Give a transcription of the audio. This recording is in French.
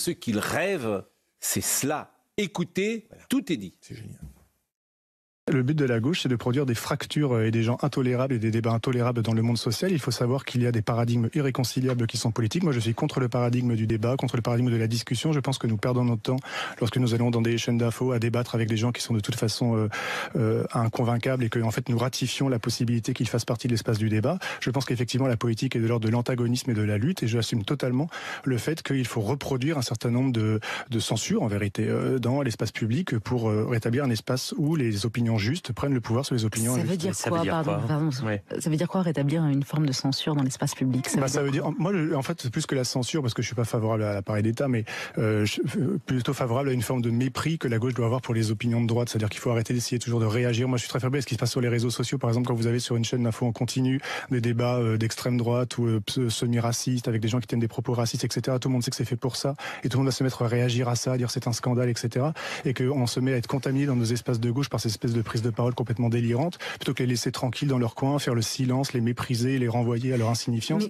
ce qu'ils rêvent, c'est cela. Écoutez, tout est dit. C'est génial. Le but de la gauche, c'est de produire des fractures et des gens intolérables et des débats intolérables dans le monde social. Il faut savoir qu'il y a des paradigmes irréconciliables qui sont politiques. Moi, je suis contre le paradigme du débat, contre le paradigme de la discussion. Je pense que nous perdons notre temps lorsque nous allons dans des chaînes d'infos à débattre avec des gens qui sont de toute façon inconvaincables et que, en fait, nous ratifions la possibilité qu'ils fassent partie de l'espace du débat. Je pense qu'effectivement, la politique est de l'ordre de l'antagonisme et de la lutte, et j'assume totalement le fait qu'il faut reproduire un certain nombre de censures, en vérité, dans l'espace public pour rétablir un espace où les opinions justes prennent le pouvoir sur les opinions. Ça veut dire quoi, pardon, ça veut dire quoi rétablir une forme de censure dans l'espace public? Ça veut dire, moi, en fait, plus que la censure, parce que je suis pas favorable à l'appareil d'État, mais plutôt favorable à une forme de mépris que la gauche doit avoir pour les opinions de droite. C'est-à-dire qu'il faut arrêter d'essayer toujours de réagir. Moi, je suis très faible à ce qui se passe sur les réseaux sociaux. Par exemple, quand vous avez sur une chaîne d'info en continu des débats d'extrême droite ou semi-racistes avec des gens qui tiennent des propos racistes, etc. Tout le monde sait que c'est fait pour ça, et tout le monde va se mettre à réagir à ça, à dire c'est un scandale, etc. Et qu'on se met à être contaminé dans nos espaces de gauche par ces espèces de prises de parole complètement délirantes, plutôt que les laisser tranquilles dans leur coin, faire le silence, les mépriser, les renvoyer à leur insignifiance.